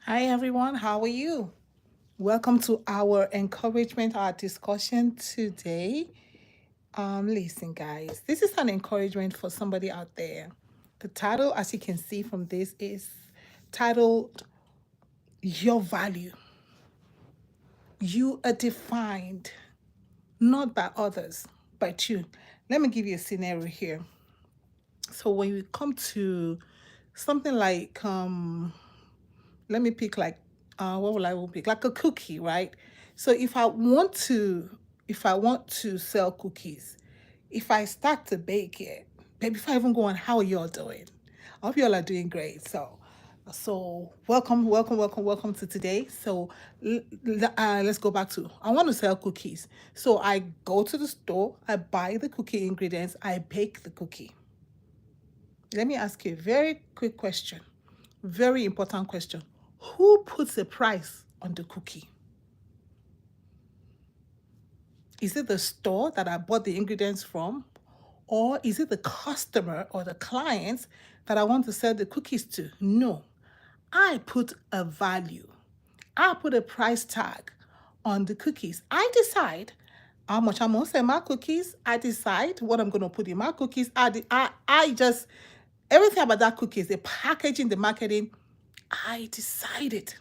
Hi everyone, how are you? Welcome to our encouragement, our discussion today. Listen, guys, this is an encouragement for somebody out there. The title, as you can see from this, is titled Your Value. You are defined not by others, but you. Let me give you a scenario here. So when you come to something like let me pick like what will I will pick? Like a cookie, right? So if I want to sell cookies, if I start to bake it, but before I even go on, how are you all doing? I hope you all are doing great. So welcome to today. So let's go back to I want to sell cookies. So I go to the store, I buy the cookie ingredients, I bake the cookie. Let me ask you a very quick question, very important question. Who puts a price on the cookie? Is it the store that I bought the ingredients from? Or is it the customer or the clients that I want to sell the cookies to? No. I put a value. I put a price tag on the cookies. I decide how much I'm going to sell my cookies. I decide what I'm going to put in my cookies. I just, everything about that cookies, the packaging, the marketing, I decided.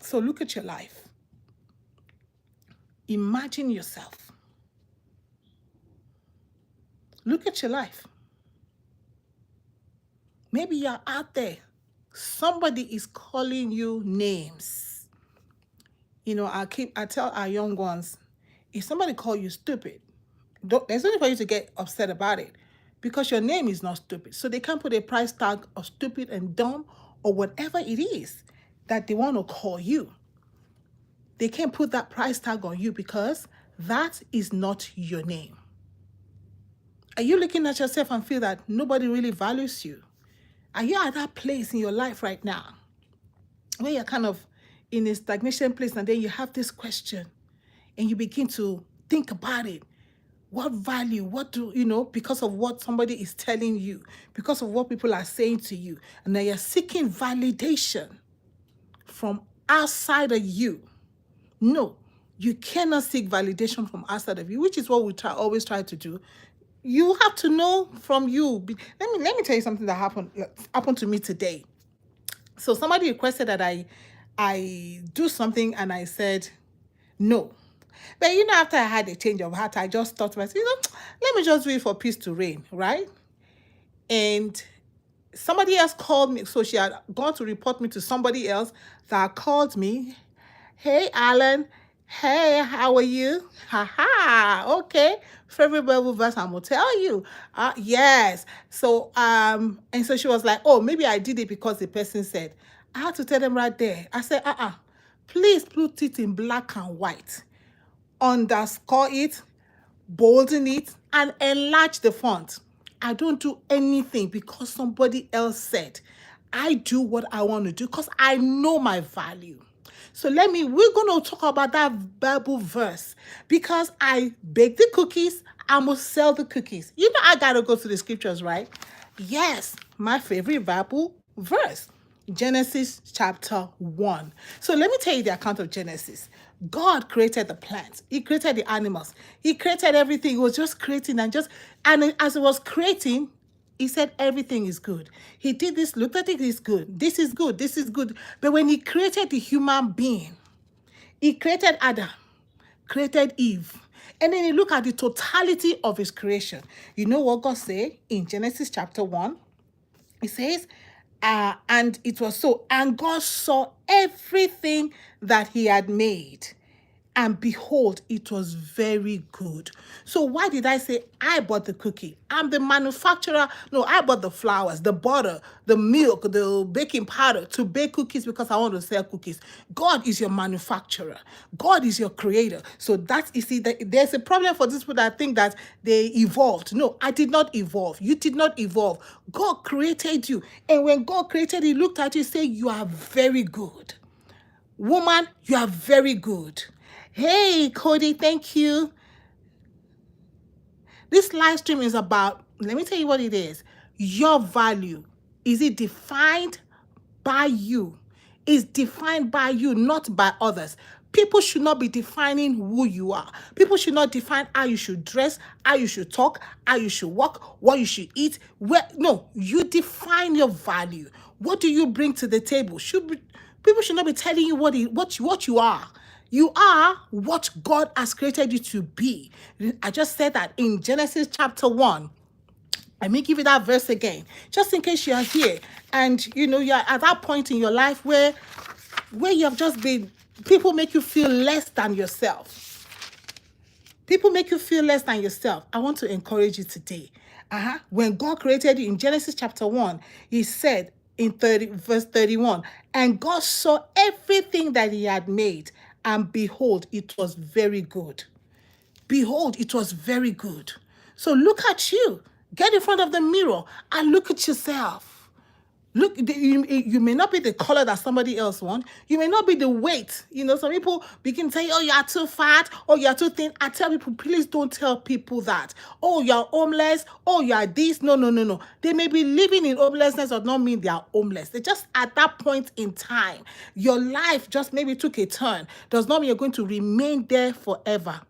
So look at your life. Imagine yourself. Look at your life. Maybe you're out there. Somebody is calling you names. I tell our young ones, if somebody call you stupid, there's nothing for you to get upset about it because your name is not stupid. So they can't put a price tag of stupid and dumb or whatever it is that they want to call you. They can't put that price tag on you because that is not your name. Are you looking at yourself and feel that nobody really values you? Are you at that place in your life right now where you're kind of in a stagnation place and then you have this question and you begin to think about it? What value, because of what somebody is telling you, because of what people are saying to you, and then you're seeking validation from outside of you. No, you cannot seek validation from outside of you, which is what we always try to do. You have to know from you. Let me tell you something that happened to me today. So somebody requested that I do something and I said no. But after I had a change of heart, I just thought to myself, let me just do it for peace to reign, right? And somebody else called me. So she had gone to report me to somebody else that called me. Hey, Alan. Hey, how are you? Ha. Okay. Favorite Bible verse, I'm gonna tell you. Yes. And so she was like, oh, maybe I did it because the person said. I had to tell them right there. I said, please put it in black and white. Underscore it, bolden it, and enlarge the font. I don't do anything because somebody else said. I do what I want to do because I know my value. So we're going to talk about that Bible verse because I bake the cookies, I must sell the cookies. I got to go to the scriptures, right? Yes, my favorite Bible verse. Genesis chapter 1. So let me tell you the account of Genesis. God created the plants. He created the animals. He created everything. He was just creating and as he was creating, he said everything is good. He did this, looked at it, is good. This is good. This is good. But when he created the human being, he created Adam, created Eve. And then you look at the totality of his creation. You know what God said in Genesis chapter 1? It says, and it was so, and God saw everything that he had made, and behold, it was very good. So why did I say I bought the cookie? I'm the manufacturer. No, I bought the flowers, the butter, the milk, the baking powder to bake cookies because I want to sell cookies. God is your manufacturer. God is your creator. So there's a problem for these people that think that they evolved. No, I did not evolve. You did not evolve. God created you. And when God created, he looked at you and said, you are very good. Woman, you are very good. Hey, Cody, thank you. This live stream is about, let me tell you what it is. Your value. Is it defined by you? is defined by you, not by others. People should not be defining who you are. People should not define how you should dress, how you should talk, how you should walk, what you should eat. No, you define your value. What do you bring to the table? People should not be telling you what you are. You are what God has created you to be. I just said that in Genesis chapter 1. Let me give you that verse again, just in case you are here and you're at that point in your life where you have just been, people make you feel less than yourself. People make you feel less than yourself. I want to encourage you today. When God created you in Genesis chapter 1, he said in verse 31, and God saw everything that he had made, and behold, it was very good. Behold, it was very good. So look at you. Get in front of the mirror and look at yourself. Look, you may not be the color that somebody else wants. You may not be the weight. Some people begin to say, oh, you are too fat, or you are too thin. I tell people, please don't tell people that. Oh, you are homeless. Oh, you are this. No. They may be living in homelessness, or not mean they are homeless. They just at that point in time, your life just maybe took a turn. Does not mean you're going to remain there forever.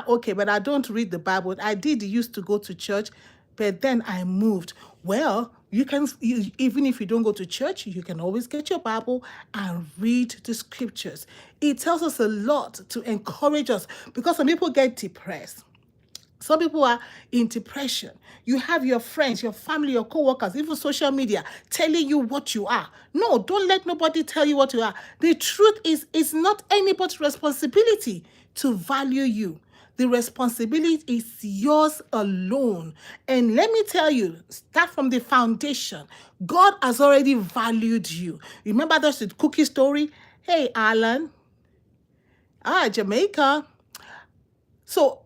Okay, but I don't read the Bible. I did used to go to church, but then I moved. Well, even if you don't go to church, you can always get your Bible and read the scriptures. It tells us a lot to encourage us, because some people get depressed. Some people are in depression. You have your friends, your family, your co-workers, even social media telling you what you are. No, don't let nobody tell you what you are. The truth is, it's not anybody's responsibility to value you. The responsibility is yours alone. And let me tell you, start from the foundation. God has already valued you. Remember the cookie story? Hey, Alan. Jamaica. So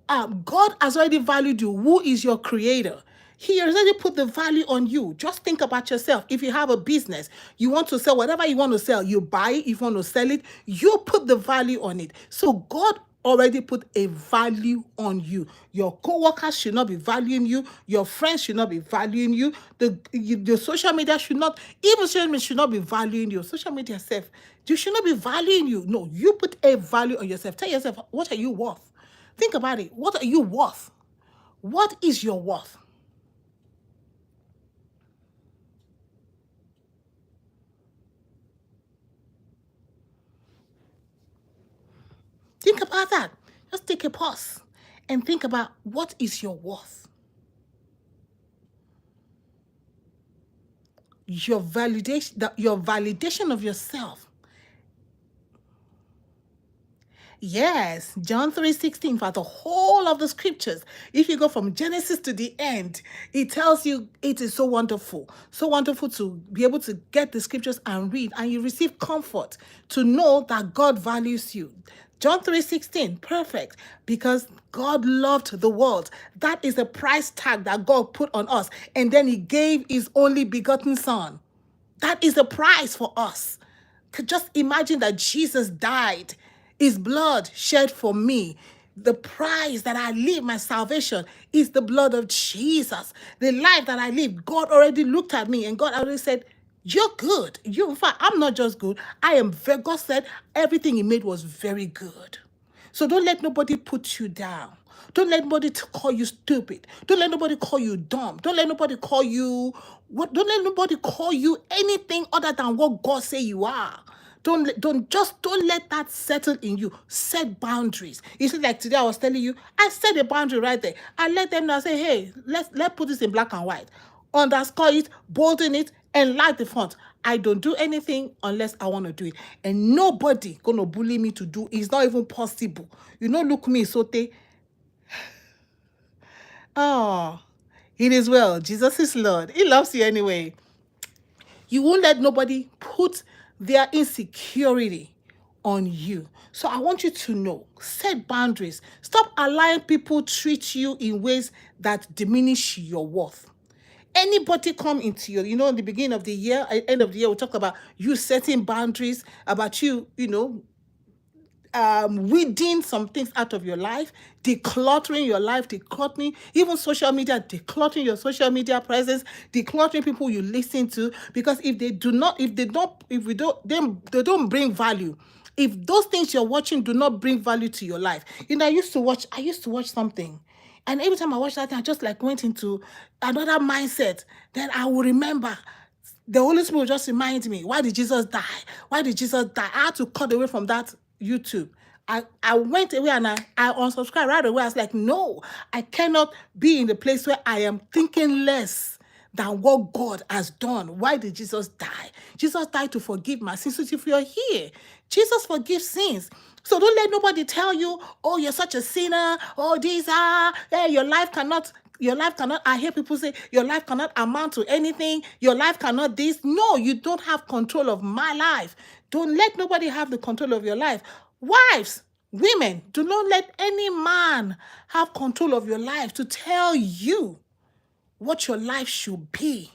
God has already valued you. Who is your creator? He has already put the value on you. Just think about yourself. If you have a business, you want to sell whatever you want to sell, you buy it. If you want to sell it, you put the value on it. So God already put a value on you. Your co-workers should not be valuing you. Your friends should not be valuing you. The social media should not, even social media should not be valuing you. Social media self, you should not be valuing you. No, you put a value on yourself. Tell yourself, what are you worth? Think about it. What are you worth? What is your worth? Think about that. Just take a pause and think about, what is your worth? Your validation of yourself. Yes, John 3:16, for the whole of the scriptures. If you go from Genesis to the end, it tells you it is so wonderful to be able to get the scriptures and read, and you receive comfort to know that God values you. John 3:16, perfect, because God loved the world. That is the price tag that God put on us, and then he gave his only begotten son. That is the price for us. Just imagine that Jesus died, his blood shed for me. The price that I live, my salvation, is the blood of Jesus. The life that I live, God already looked at me, and God already said, you're good. In fact, I'm not just good. God said everything he made was very good. So don't let nobody put you down. Don't let nobody call you stupid. Don't let nobody call you dumb. Don't let nobody call you anything other than what God say you are. Don't let that settle in you. Set boundaries. You see, like today I was telling you, I set a boundary right there. I let them know, I say, hey, let's put this in black and white. Underscore it, bolden it, and light the font. I don't do anything unless I want to do it. And nobody gonna bully me to do it. It's not even possible. Look me, Sote. Oh, it is well. Jesus is Lord. He loves you anyway. You won't let nobody put their insecurity on you. So I want you to know, set boundaries. Stop allowing people treat you in ways that diminish your worth. Anybody come into you, in the beginning of the year, end of the year, we talk about you setting boundaries, about you, weeding some things out of your life, decluttering your life, decluttering even social media, decluttering your social media presence, decluttering people you listen to. Because if they do not, if we don't, then they don't bring value. If those things you're watching do not bring value to your life, I used to watch something, and every time I watch that thing, I just like went into another mindset. Then I will remember the Holy Spirit just remind me, why did Jesus die? Why did Jesus die? I had to cut away from that YouTube. I went away and I unsubscribed right away. I was like, no, I cannot be in the place where I am thinking less than what God has done. Why did Jesus die? Jesus died to forgive my sins. So if you're here, Jesus forgives sins. So don't let nobody tell you, oh, you're such a sinner. Oh, your life cannot, I hear people say, your life cannot amount to anything. Your life cannot this. No, you don't have control of my life. Don't let nobody have the control of your life. Wives, women, do not let any man have control of your life to tell you what your life should be,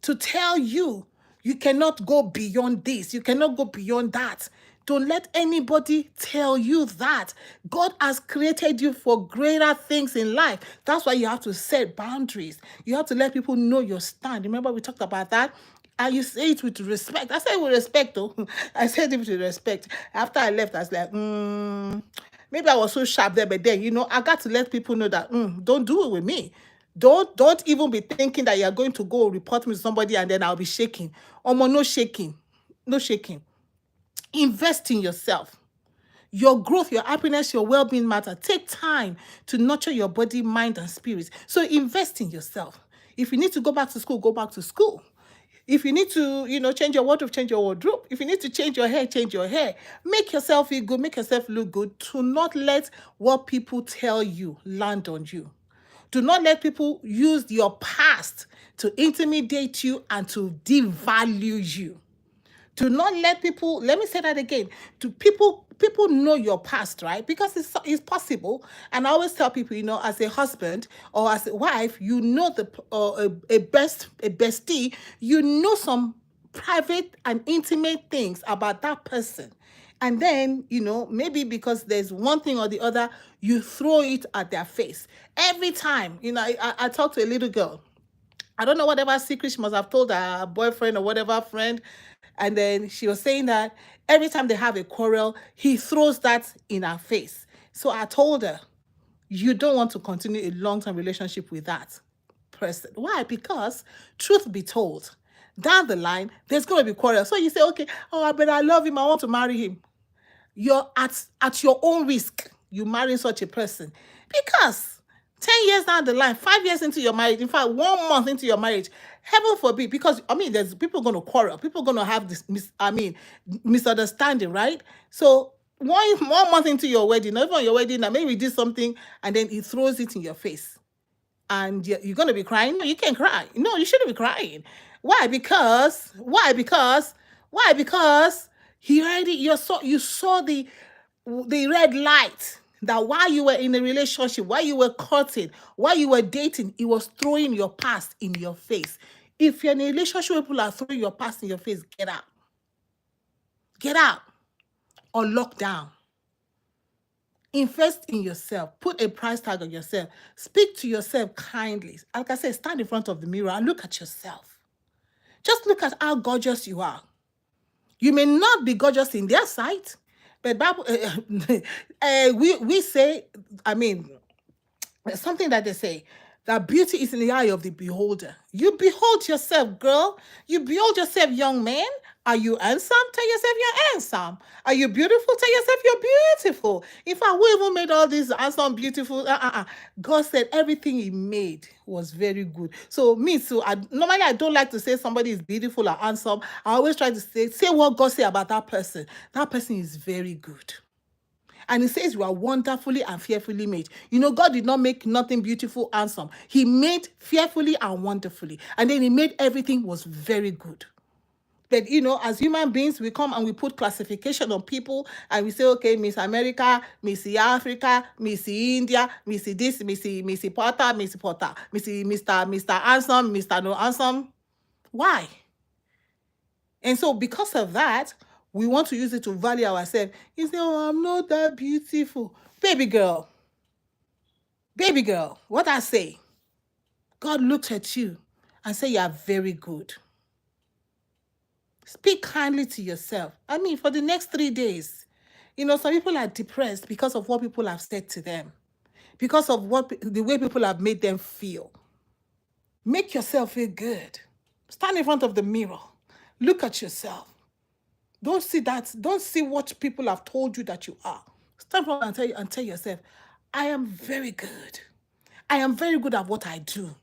to tell you you cannot go beyond this, you cannot go beyond that. Don't let anybody tell you that. God has created you for greater things in life. That's why you have to set boundaries. You have to let people know your stand. Remember, we talked about that. And you say it with respect. I said with respect, though. I said it with respect. After I left, I was like, maybe I was so sharp there, but then, I got to let people know that, don't do it with me. Don't even be thinking that you're going to go report me to somebody and then I'll be shaking. No shaking. No shaking. Invest in yourself. Your growth, your happiness, your well-being matter. Take time to nurture your body, mind, and spirit. So invest in yourself. If you need to go back to school, go back to school. If you need to, change your wardrobe, change your wardrobe. If you need to change your hair, change your hair. Make yourself feel good, make yourself look good. Do not let what people tell you land on you. Do not let people use your past to intimidate you and to devalue you. Do not let people, let me say that again, people know your past, right? Because it's possible. And I always tell people, as a husband or as a wife, a bestie, some private and intimate things about that person. And then, maybe because there's one thing or the other, you throw it at their face. Every time, I talk to a little girl. I don't know whatever secret she must have told her boyfriend or whatever friend. And then she was saying that every time they have a quarrel, he throws that in her face. So I told her, you don't want to continue a long-term relationship with that person. Why? Because truth be told, down the line, there's going to be quarrel. So you say, okay, but I love him. I want to marry him. You're at your own risk. You marry such a person because 10 years down the line, 5 years into your marriage, in fact, 1 month into your marriage, heaven forbid, because there's people going to quarrel, people going to have this misunderstanding, right? So 1 month into your wedding, not even on your wedding, and maybe you did something and then he throws it in your face. And you're going to be crying? No, you can't cry. No, you shouldn't be crying. Why? Because you saw the red light that while you were in a relationship, while you were courting, while you were dating, it was throwing your past in your face. If you're in a relationship where people are throwing your past in your face, get out. Get out or lock down. Invest in yourself. Put a price tag on yourself. Speak to yourself kindly. Like I said, stand in front of the mirror and look at yourself. Just look at how gorgeous you are. You may not be gorgeous in their sight, but Bible, we say, something that they say, that beauty is in the eye of the beholder. You behold yourself, girl. You behold yourself, young man. Are you handsome? Tell yourself you're handsome. Are you beautiful? Tell yourself you're beautiful. In fact, who even made all these handsome, beautiful? God said everything he made was very good. So me too, normally I don't like to say somebody is beautiful or handsome. I always try to say what God said about that person. That person is very good. And it says you are wonderfully and fearfully made. God did not make nothing beautiful, handsome. He made fearfully and wonderfully. And then he made everything was very good. But, as human beings, we come and we put classification on people and we say, okay, Miss America, Miss Africa, Miss India, Miss this, Miss Potter, Mr. Handsome, Mr. No Handsome. Why? And so because of that, We want to use it to value ourselves. You say, oh, I'm not that beautiful. Baby girl, what I say? God looked at you and said, you are very good. Speak kindly to yourself. I mean, for the next 3 days, some people are depressed because of what people have said to them, because of the way people have made them feel. Make yourself feel good. Stand in front of the mirror. Look at yourself. Don't see that. Don't see what people have told you that you are. Stand up and tell yourself, I am very good. I am very good at what I do.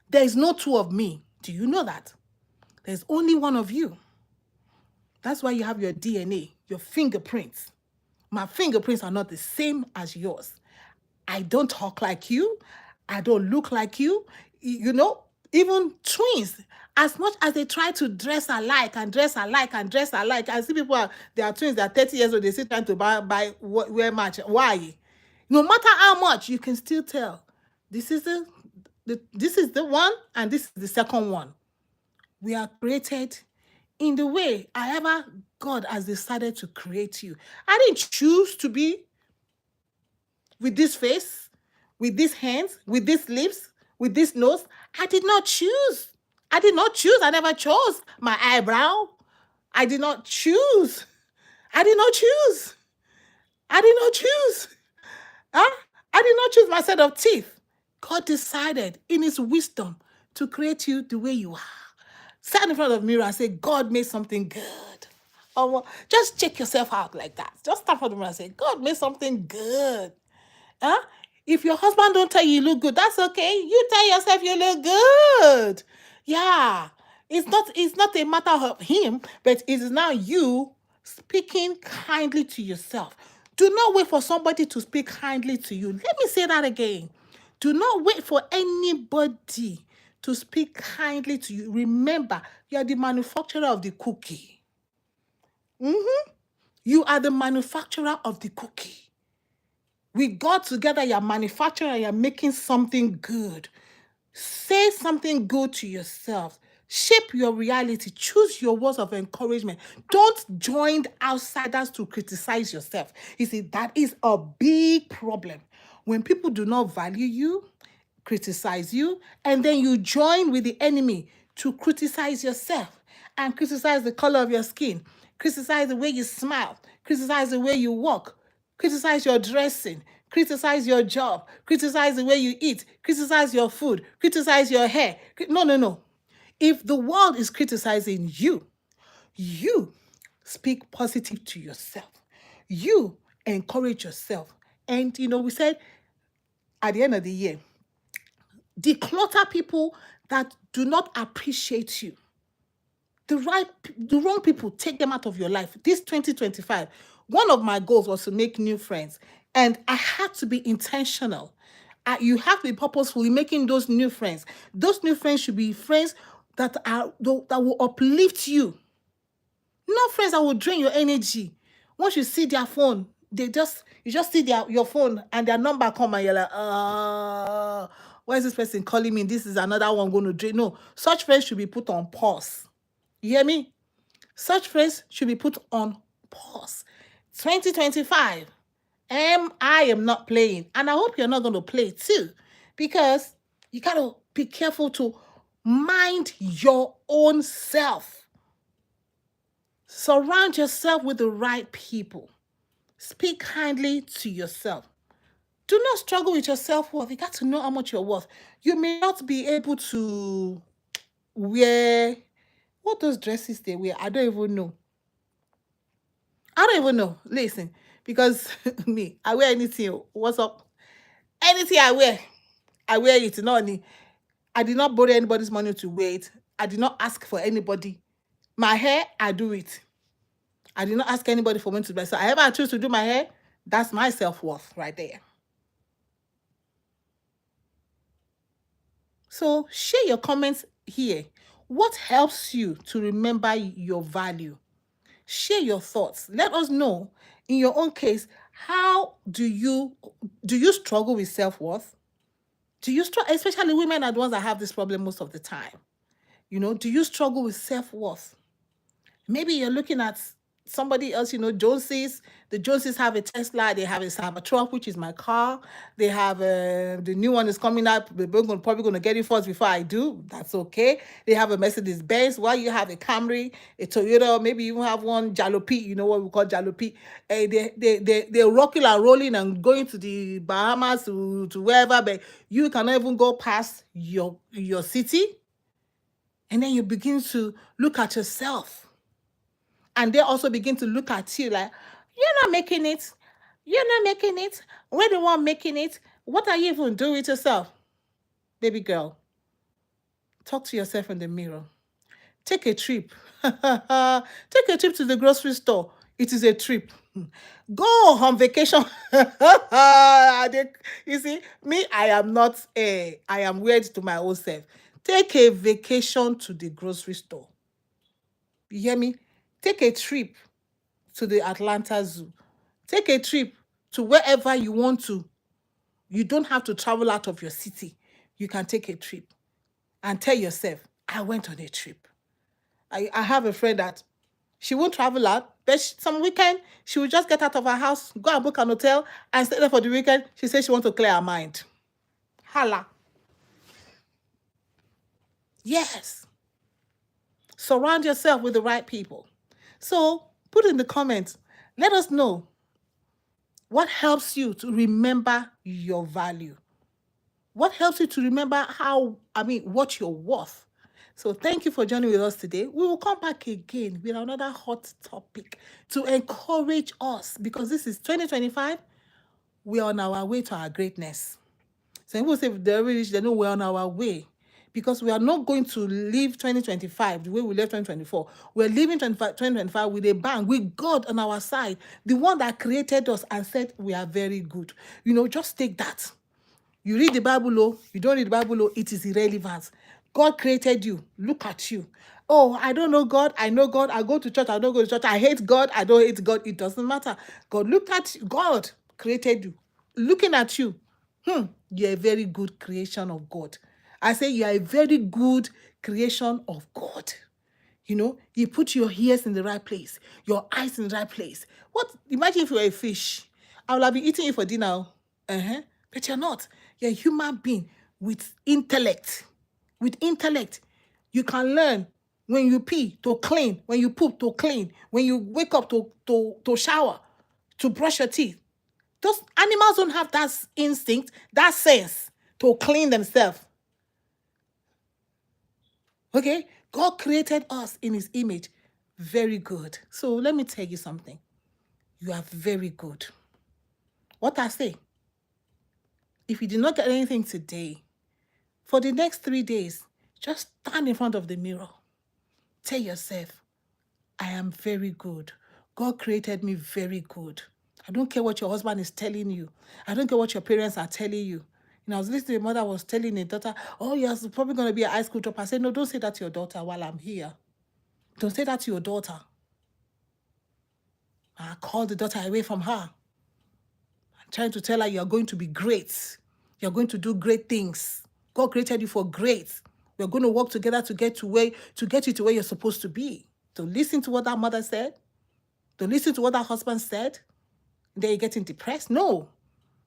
There is no two of me. Do you know that? There's only one of you. That's why you have your DNA, your fingerprints. My fingerprints are not the same as yours. I don't talk like you. I don't look like you. Even twins, as much as they try to dress alike, I see people, they are twins, they're 30 years old, they still trying to wear match. Why? No matter how much, you can still tell. This is the one, and this is the second one. We are created in the way, however, God has decided to create you. I didn't choose to be with this face, with these hands, with these lips, with this nose. I did not choose. I never chose my eyebrow. I did not choose. I did not choose. I did not choose my set of teeth. God decided in his wisdom to create you the way you are. Stand in front of the mirror and say, God made something good. Or just check yourself out like that. Just stand in front of the mirror and say, God made something good. Huh? If your husband don't tell you look good, that's okay. You tell yourself you look good. Yeah. It's not a matter of him, but it is now you speaking kindly to yourself. Do not wait for somebody to speak kindly to you. Let me say that again. Do not wait for anybody to speak kindly to you. Remember, you are the manufacturer of the cookie. You are the manufacturer of the cookie. With God together, you're manufacturing, you're making something good. Say something good to yourself. Shape your reality. Choose your words of encouragement. Don't join outsiders to criticize yourself. You see, that is a big problem. When people do not value you, criticize you, and then you join with the enemy to criticize yourself and criticize the color of your skin, criticize the way you smile, criticize the way you walk, criticize your dressing, criticize your job, criticize the way you eat, criticize your food, criticize your hair. No. If the world is criticizing you, you speak positive to yourself. You encourage yourself. And, we said at the end of the year, declutter people that do not appreciate you. The wrong people, take them out of your life. This 2025, one of my goals was to make new friends, and I had to be intentional. You have to be purposeful in making those new friends. Those new friends should be friends that will uplift you, not friends that will drain your energy. Once you see their phone, you just see your phone and their number come, and you're like, why is this person calling me? This is another one going to drain. No, such friends should be put on pause. You hear me? Such friends should be put on pause. 2025, I am not playing. And I hope you're not going to play too, because you got to be careful to mind your own self. Surround yourself with the right people. Speak kindly to yourself. Do not struggle with your self-worth. You got to know how much you're worth. You may not be able to wear what those dresses they wear. I don't even know. Listen, because me, I wear anything. What's up? Anything I wear it. I did not borrow anybody's money to wear it. I did not ask for anybody. My hair, I do it. I did not ask anybody for money to buy. So however I choose to do my hair, that's my self-worth right there. So share your comments here. What helps you to remember your value? Share your thoughts. Let us know, in your own case, how do you struggle with self-worth? Do you struggle, especially women are the ones that have this problem most of the time? Do you struggle with self-worth? Maybe you're looking at somebody else, Joneses. The Joneses have a Tesla, they have a Cybertruck, which is my car. They have the new one is coming up. Probably going to get it first before I do. That's okay. They have a Mercedes Benz. While you have a Camry, a Toyota, maybe you have one Jalopy. You know what we call Jalopy. They're rocking and rolling and going to the Bahamas to wherever, but you cannot even go past your city. And then you begin to look at yourself, and they also begin to look at you like, you're not making it. You're not making it. We're the one making it. What are you even doing with yourself? Baby girl, talk to yourself in the mirror. Take a trip. Take a trip to the grocery store. It is a trip. Go on vacation. You see, me, I am not I am weird to my own self. Take a vacation to the grocery store. You hear me? Take a trip to the Atlanta Zoo. Take a trip to wherever you want to. You don't have to travel out of your city. You can take a trip and tell yourself, I went on a trip. I have a friend that she won't travel out, but some weekend she will just get out of her house, go and book an hotel, and stay there for the weekend. She says she wants to clear her mind. Hala. Yes. Surround yourself with the right people. So put in the comments, let us know what helps you to remember your value. What helps you to remember what you're worth. So thank you for joining with us today. We will come back again with another hot topic to encourage us, because this is 2025. We are on our way to our greatness. Some people say if they're rich, they know we're on our way, because we are not going to leave 2025 the way we left 2024. We're leaving 2025 with a bang, with God on our side, the one that created us and said we are very good. Just take that. You read the Bible, you don't read the Bible, it is irrelevant. God created you. Look at you. Oh, I don't know God. I know God. I go to church. I don't go to church. I hate God. I don't hate God. It doesn't matter. God created you. Looking at you. You're a very good creation of God. I say you are a very good creation of God. You put your ears in the right place, your eyes in the right place. Imagine if you were a fish. I would have been eating you for dinner. But you're not. You're a human being with intellect. With intellect. You can learn when you pee to clean, when you poop to clean, when you wake up to shower, to brush your teeth. Those animals don't have that instinct, that sense to clean themselves. Okay? God created us in his image. Very good. So let me tell you something. You are very good. What I say, if you did not get anything today, for the next 3 days, just stand in front of the mirror. Tell yourself, I am very good. God created me very good. I don't care what your husband is telling you. I don't care what your parents are telling you. I was listening to a mother was telling a daughter, oh, you're probably going to be a high school dropper. I said, no, don't say that to your daughter while I'm here. Don't say that to your daughter. I called the daughter away from her. I'm trying to tell her you're going to be great. You're going to do great things. God created you for great. We're going to work together to get you to where you're supposed to be. Don't listen to what that mother said. Don't listen to what that husband said. Then you're getting depressed. No.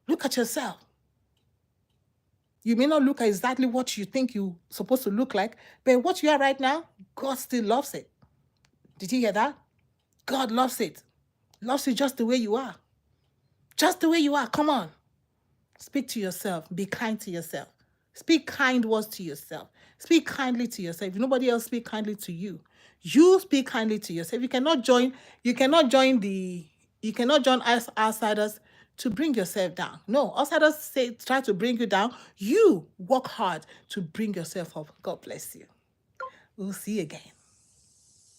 Look at yourself. You may not look exactly what you think you're supposed to look like, but what you are right now, God still loves it. Did you hear that? God loves it. Loves you just the way you are. Just the way you are. Come on. Speak to yourself. Be kind to yourself. Speak kind words to yourself. Speak kindly to yourself. If nobody else speak kindly to you, you speak kindly to yourself. You cannot join outsiders to bring yourself down. No, outsiders try to bring you down. You work hard to bring yourself up. God bless you. We'll see you again.